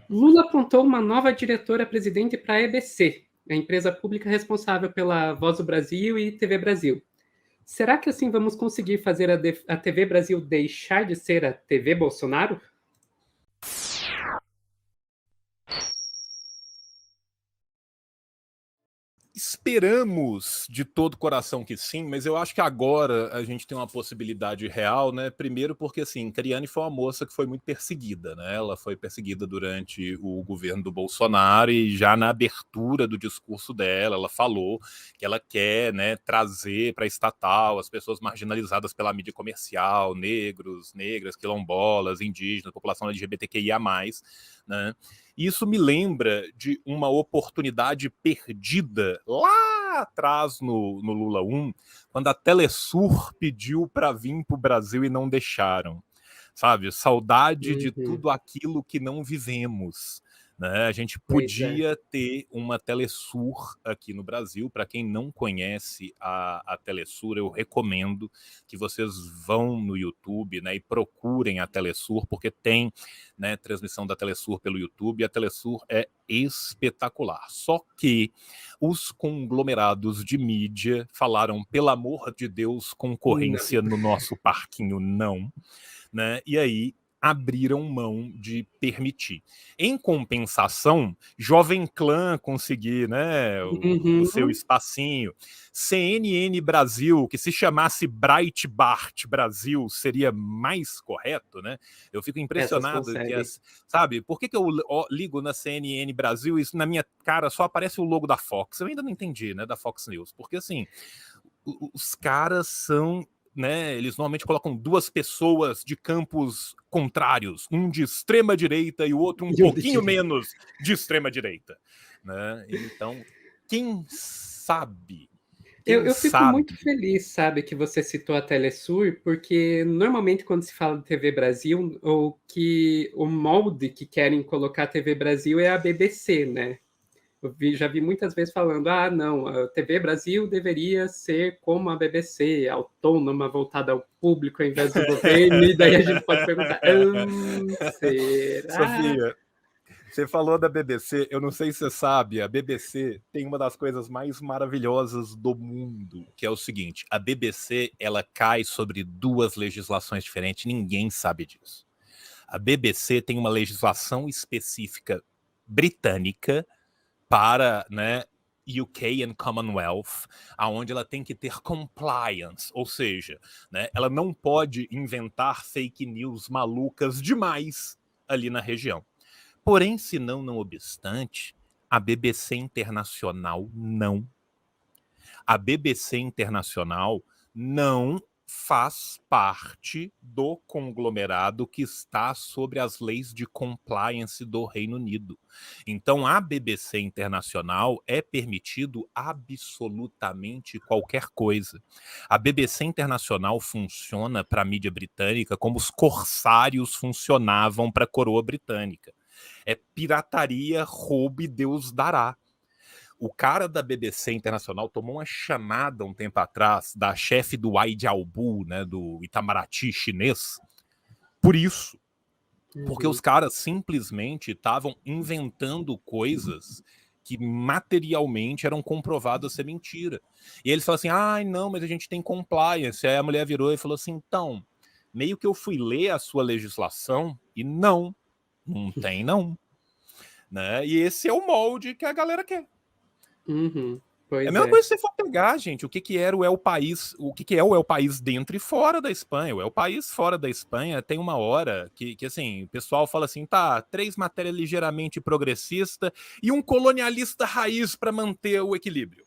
Lula apontou uma nova diretora-presidente para a EBC, a empresa pública responsável pela Voz do Brasil e TV Brasil. Será que assim vamos conseguir fazer a TV Brasil deixar de ser a TV Bolsonaro? Esperamos de todo coração que sim, mas eu acho que agora a gente tem uma possibilidade real, né? Primeiro porque, assim, Criane foi uma moça que foi muito perseguida, né? Ela foi perseguida durante o governo do Bolsonaro e já na abertura do discurso dela, ela falou que ela quer, né, trazer para a estatal as pessoas marginalizadas pela mídia comercial, negros, negras, quilombolas, indígenas, população LGBTQIA+, né? Isso me lembra de uma oportunidade perdida lá atrás no Lula 1, quando a Telesur pediu para vir para o Brasil e não deixaram. Sabe? Saudade de tudo aquilo que não vivemos. Né? A gente podia ter uma Telesur aqui no Brasil. Para quem não conhece a Telesur, eu recomendo que vocês vão no YouTube, né, e procurem a Telesur, porque tem, né, transmissão da Telesur pelo YouTube, e a Telesur é espetacular. Só que os conglomerados de mídia falaram, pelo amor de Deus, concorrência no nosso parquinho não. Né? E aí abriram mão de permitir. Em compensação, Jovem Clã conseguir, né, o seu espacinho. CNN Brasil, que se chamasse Breitbart Brasil, seria mais correto, né? Eu fico impressionado que, sabe, por que eu ligo na CNN Brasil e isso na minha cara só aparece o logo da Fox? Eu ainda não entendi, né, da Fox News, porque assim, os caras são, né, eles normalmente colocam duas pessoas de campos contrários, um de extrema direita e o outro um pouquinho menos de extrema direita, né? Então, quem sabe? Eu fico muito feliz, sabe, que você citou a Telesur, porque normalmente quando se fala de TV Brasil, o molde que querem colocar a TV Brasil é a BBC, né? Já vi muitas vezes falando, não, a TV Brasil deveria ser como a BBC, autônoma, voltada ao público ao invés do governo, e daí a gente pode perguntar, será? Sofia, você falou da BBC, eu não sei se você sabe, a BBC tem uma das coisas mais maravilhosas do mundo, que é o seguinte, a BBC, ela cai sobre duas legislações diferentes, ninguém sabe disso. A BBC tem uma legislação específica britânica para, né, UK and Commonwealth, aonde ela tem que ter compliance, ou seja, né, ela não pode inventar fake news malucas demais ali na região. Porém, se não obstante, a BBC Internacional não. A BBC Internacional não faz parte do conglomerado que está sobre as leis de compliance do Reino Unido. Então, a BBC Internacional é permitido absolutamente qualquer coisa. A BBC Internacional funciona para a mídia britânica como os corsários funcionavam para a coroa britânica. É pirataria, roubo e Deus dará. O cara da BBC Internacional tomou uma chamada um tempo atrás da chefe do Aidiaobu, né, do Itamaraty chinês, por isso. Porque os caras simplesmente estavam inventando coisas que materialmente eram comprovadas ser mentira. E eles falaram assim, não, mas a gente tem compliance. Aí a mulher virou e falou assim, então, meio que eu fui ler a sua legislação e não tem não. Né? E esse é o molde que a galera quer. É a mesma coisa se você for pegar, gente, o que era o El País, o que é o El País dentro e fora da Espanha. O El País fora da Espanha tem uma hora que assim, o pessoal fala assim, 3 matérias ligeiramente progressistas e um colonialista raiz para manter o equilíbrio.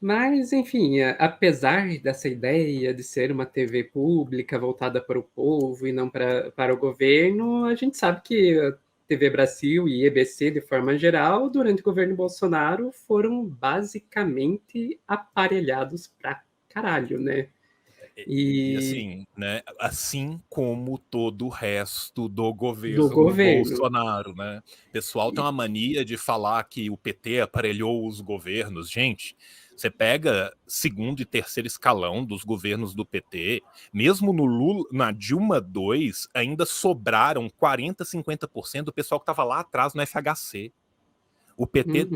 Mas, enfim, apesar dessa ideia de ser uma TV pública voltada para o povo e não para o governo, a gente sabe que a TV Brasil e EBC, de forma geral, durante o governo Bolsonaro, foram basicamente aparelhados pra caralho, né? E assim, né? Assim como todo o resto do do governo governo. Bolsonaro, né? O pessoal tem uma mania de falar que o PT aparelhou os governos. Gente, você pega segundo e terceiro escalão dos governos do PT, mesmo no Lula, na Dilma 2, ainda sobraram 40, 50% do pessoal que estava lá atrás no FHC. O PT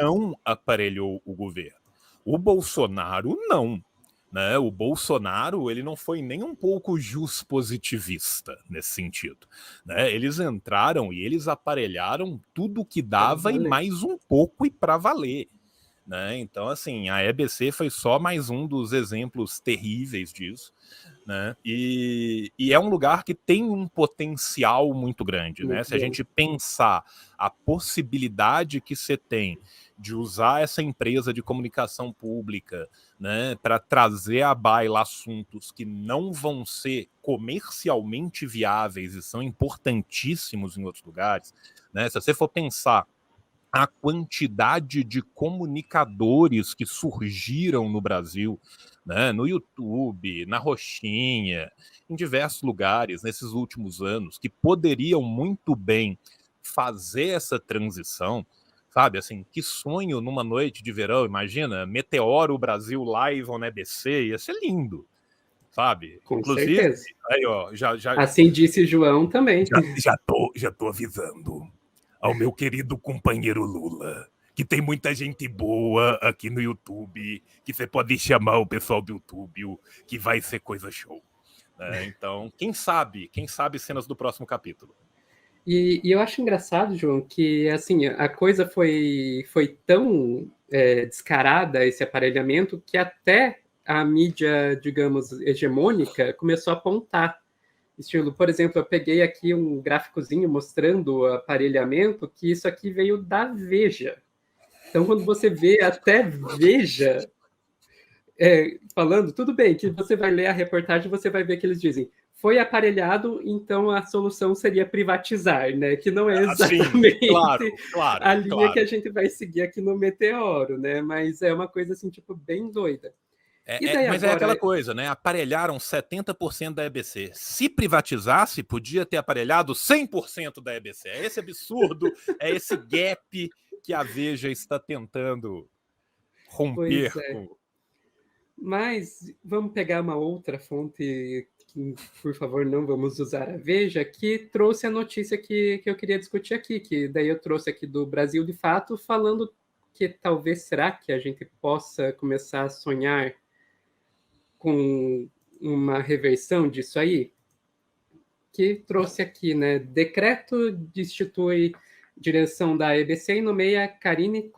não aparelhou o governo. O Bolsonaro não. Né? O Bolsonaro ele não foi nem um pouco juspositivista nesse sentido. Né? Eles entraram e eles aparelharam tudo que dava e mais um pouco e para valer. Né? Então, assim, a EBC foi só mais um dos exemplos terríveis disso. Né? E é um lugar que tem um potencial muito grande. Né? Se a gente pensar a possibilidade que você tem de usar essa empresa de comunicação pública, né, para trazer à baila assuntos que não vão ser comercialmente viáveis e são importantíssimos em outros lugares, né? Se você for pensar a quantidade de comunicadores que surgiram no Brasil, né, no YouTube, na Roxinha, em diversos lugares nesses últimos anos, que poderiam muito bem fazer essa transição, sabe? Assim, que sonho numa noite de verão, imagina, Meteoro Brasil live on EBC, ia ser lindo, sabe? Com Inclusive, certeza. aí, ó, assim disse João também. já tô avisando ao meu querido companheiro Lula, que tem muita gente boa aqui no YouTube, que você pode chamar o pessoal do YouTube, que vai ser coisa show. Então, quem sabe cenas do próximo capítulo. E eu acho engraçado, João, que assim a coisa foi tão descarada, esse aparelhamento, que até a mídia, digamos, hegemônica começou a apontar. Estilo, por exemplo, eu peguei aqui um gráficozinho mostrando o aparelhamento, que isso aqui veio da Veja. Então, quando você vê até Veja falando, tudo bem, que você vai ler a reportagem, você vai ver que eles dizem foi aparelhado, então a solução seria privatizar, né? Que não é exatamente a linha que a gente vai seguir aqui no Meteoro, né? Mas é uma coisa assim, tipo, bem doida. Mas agora... é aquela coisa, né? Aparelharam 70% da EBC. Se privatizasse, podia ter aparelhado 100% da EBC. É esse absurdo, é esse gap que a Veja está tentando romper com. Mas vamos pegar uma outra fonte, que, por favor, não vamos usar a Veja, que trouxe a notícia que eu queria discutir aqui, que daí eu trouxe aqui do Brasil de Fato, falando que talvez será que a gente possa começar a sonhar com uma reversão disso aí, que trouxe aqui, né? Decreto destitui direção da EBC e nomeia Cariane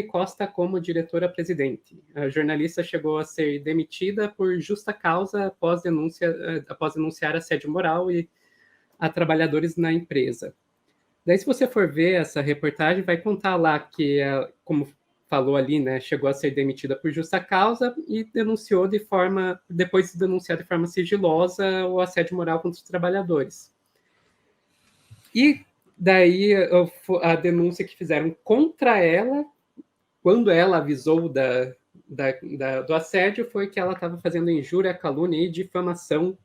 Costa como diretora-presidente. A jornalista chegou a ser demitida por justa causa após denunciar assédio moral a trabalhadores na empresa. Daí, se você for ver essa reportagem, vai contar lá que, como falou ali, né, chegou a ser demitida por justa causa e denunciou depois de denunciar de forma sigilosa o assédio moral contra os trabalhadores. E daí a denúncia que fizeram contra ela, quando ela avisou do assédio, foi que ela estava fazendo injúria, calúnia e difamação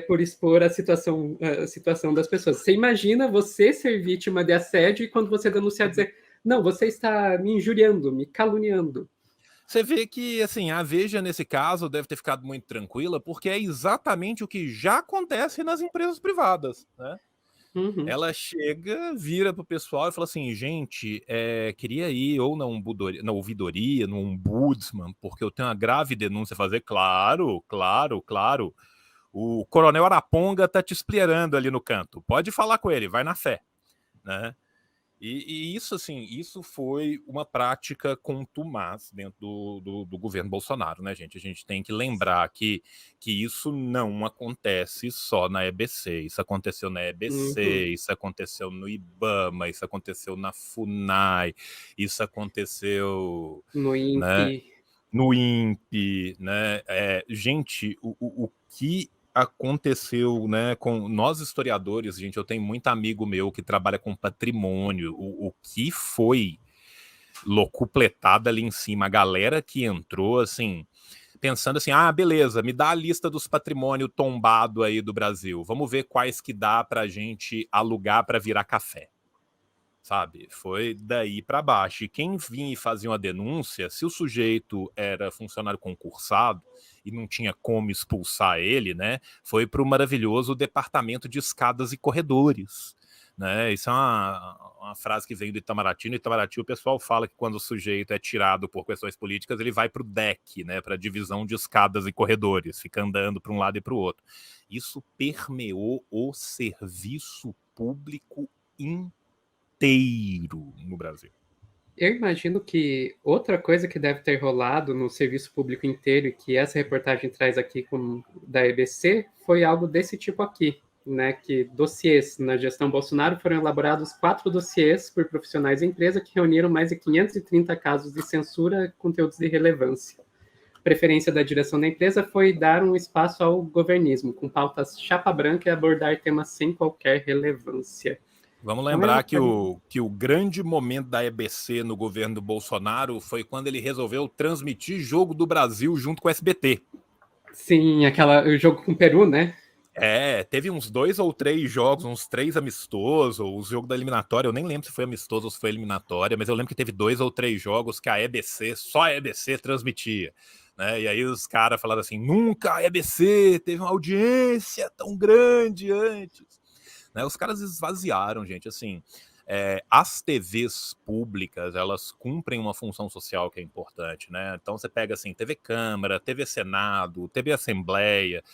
por expor a situação das pessoas. Você imagina você ser vítima de assédio e quando você denunciar dizer não, você está me injuriando, me caluniando. Você vê que, assim, a Veja, nesse caso, deve ter ficado muito tranquila, porque é exatamente o que já acontece nas empresas privadas, né? Uhum. Ela chega, vira pro pessoal e fala assim, gente, queria ir ou na ouvidoria, no ombudsman, porque eu tenho uma grave denúncia a fazer. Claro. O Coronel Araponga tá te esperando ali no canto. Pode falar com ele, vai na fé, né? E isso, assim, isso foi uma prática contumaz dentro do governo Bolsonaro, né, gente? A gente tem que lembrar que isso não acontece só na EBC. Isso aconteceu na EBC, isso aconteceu no IBAMA, isso aconteceu na FUNAI, isso aconteceu no INPE, né, no INPE, né? Gente, o que aconteceu, né, com nós historiadores, gente, eu tenho muito amigo meu que trabalha com patrimônio, o que foi locupletado ali em cima, a galera que entrou, assim, pensando assim, ah, beleza, me dá a lista dos patrimônio tombado aí do Brasil, vamos ver quais que dá pra gente alugar para virar café. Sabe, foi daí para baixo. E quem vinha e fazia uma denúncia, se o sujeito era funcionário concursado e não tinha como expulsar ele, né, foi para o maravilhoso departamento de escadas e corredores. Né? Isso é uma frase que vem do Itamaraty. No Itamaraty o pessoal fala que quando o sujeito é tirado por questões políticas, ele vai para o DEC, né, para a divisão de escadas e corredores, fica andando para um lado e para o outro. Isso permeou o serviço público inteiro no Brasil. Eu imagino que outra coisa que deve ter rolado no serviço público inteiro e que essa reportagem traz aqui da EBC foi algo desse tipo aqui, né? Que dossiês na gestão Bolsonaro foram elaborados 4 dossiês por profissionais da empresa que reuniram mais de 530 casos de censura, conteúdos de relevância. A preferência da direção da empresa foi dar um espaço ao governismo, com pautas chapa branca e abordar temas sem qualquer relevância. Vamos lembrar que o grande momento da EBC no governo do Bolsonaro foi quando ele resolveu transmitir Jogo do Brasil junto com o SBT. Sim, o jogo com o Peru, né? Teve uns 2 ou 3 jogos, uns 3 amistosos, o jogo da eliminatória, eu nem lembro se foi amistoso ou se foi eliminatória, mas eu lembro que teve 2 ou 3 jogos que a EBC, só a EBC transmitia. Né? E aí os caras falaram assim, nunca a EBC teve uma audiência tão grande antes. Né? Os caras esvaziaram, gente, assim, as TVs públicas, elas cumprem uma função social que é importante, né? Então você pega assim, TV Câmara, TV Senado, TV Assembleia,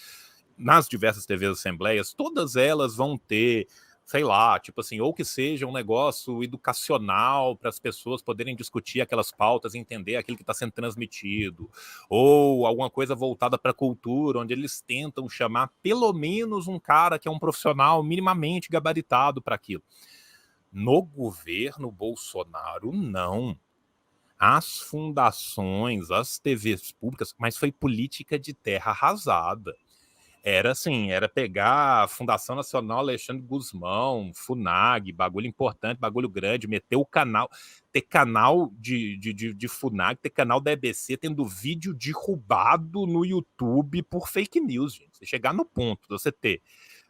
nas diversas TVs Assembleias, todas elas vão ter, sei lá, tipo assim, ou que seja um negócio educacional para as pessoas poderem discutir aquelas pautas, entender aquilo que está sendo transmitido, ou alguma coisa voltada para a cultura, onde eles tentam chamar pelo menos um cara que é um profissional minimamente gabaritado para aquilo. No governo Bolsonaro, não. As fundações, as TVs públicas, mas foi política de terra arrasada. Era assim, era pegar a Fundação Nacional Alexandre Guzmão, FUNAG, bagulho importante, bagulho grande, meter o canal, ter canal de FUNAG, ter canal da EBC tendo vídeo derrubado no YouTube por fake news, gente. Você chegar no ponto de você ter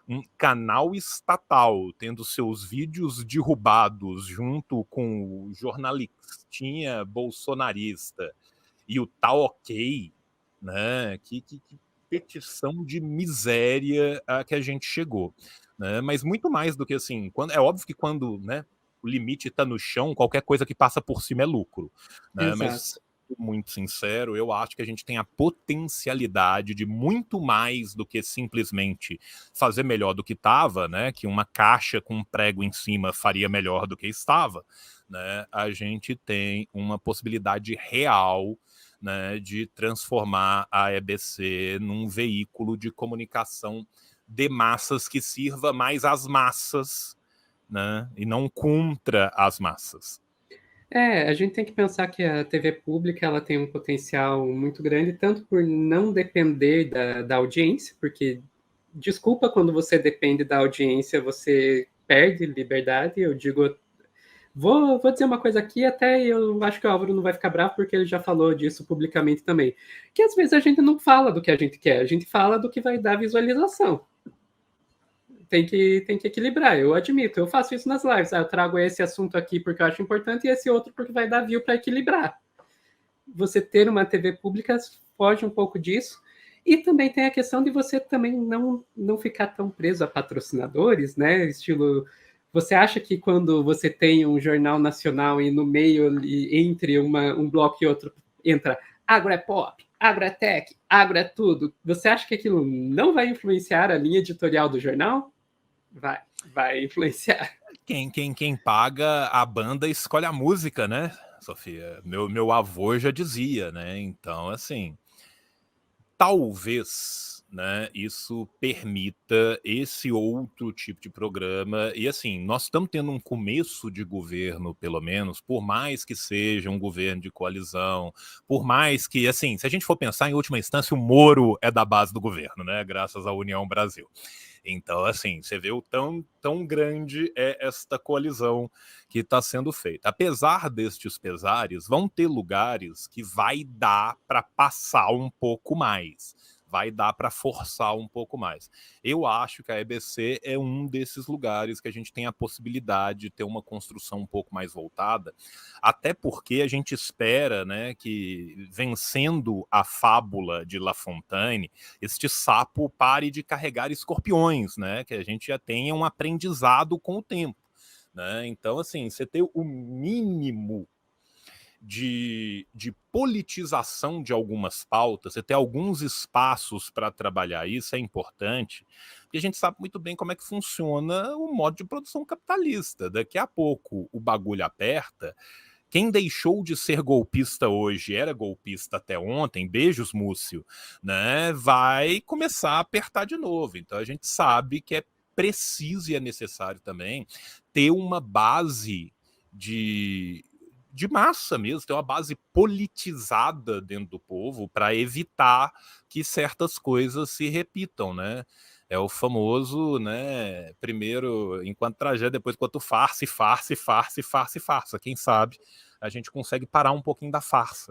um canal estatal tendo seus vídeos derrubados junto com o jornalistinha bolsonarista e o Tá Ok, né? Que petição de miséria a que a gente chegou, né? Mas muito mais do que assim, é óbvio que quando, né, o limite está no chão, qualquer coisa que passa por cima é lucro, né? Mas muito sincero, eu acho que a gente tem a potencialidade de muito mais do que simplesmente fazer melhor do que estava, né? Que uma caixa com um prego em cima faria melhor do que estava, né? A gente tem uma possibilidade real, né, de transformar a EBC num veículo de comunicação de massas que sirva mais às massas, né, e não contra as massas. A gente tem que pensar que a TV pública ela tem um potencial muito grande, tanto por não depender da audiência, porque, desculpa, quando você depende da audiência, você perde liberdade. Eu digo, vou dizer uma coisa aqui, até eu acho que o Álvaro não vai ficar bravo, porque ele já falou disso publicamente também, que às vezes a gente não fala do que a gente quer, a gente fala do que vai dar visualização. Tem que equilibrar, eu admito, eu faço isso nas lives, eu trago esse assunto aqui porque eu acho importante e esse outro porque vai dar view para equilibrar. Você ter uma TV pública foge um pouco disso, e também tem a questão de você também não ficar tão preso a patrocinadores, né, estilo, você acha que quando você tem um jornal nacional e no meio, entre um bloco e outro, entra agro é pop, agro é tech, agro é tudo, você acha que aquilo não vai influenciar a linha editorial do jornal? Vai influenciar. Quem paga a banda escolhe a música, né, Sofia? Meu avô já dizia, né? Então, assim, talvez né, isso permita esse outro tipo de programa. E assim, nós estamos tendo um começo de governo, pelo menos, por mais que seja um governo de coalizão, por mais que, assim, se a gente for pensar, em última instância, o Moro é da base do governo, né, graças à União Brasil. Então, assim, você vê o tão grande é esta coalizão que está sendo feita. Apesar destes pesares, vão ter lugares que vai dar para passar um pouco mais, vai dar para forçar um pouco mais. Eu acho que a EBC é um desses lugares que a gente tem a possibilidade de ter uma construção um pouco mais voltada, até porque a gente espera, né, que vencendo a fábula de La Fontaine, este sapo pare de carregar escorpiões, né, que a gente já tenha um aprendizado com o tempo, né? Então, assim, você ter o mínimo de politização de algumas pautas, você ter alguns espaços para trabalhar isso é importante, porque a gente sabe muito bem como é que funciona o modo de produção capitalista. Daqui a pouco o bagulho aperta, quem deixou de ser golpista hoje era golpista até ontem, beijos, Múcio, né, vai começar a apertar de novo. Então a gente sabe que é preciso e é necessário também ter uma base de massa mesmo, ter uma base politizada dentro do povo para evitar que certas coisas se repitam, né? É o famoso, né? Primeiro enquanto tragédia, depois enquanto farsa, farsa, farsa, farsa, farsa. Quem sabe a gente consegue parar um pouquinho da farsa,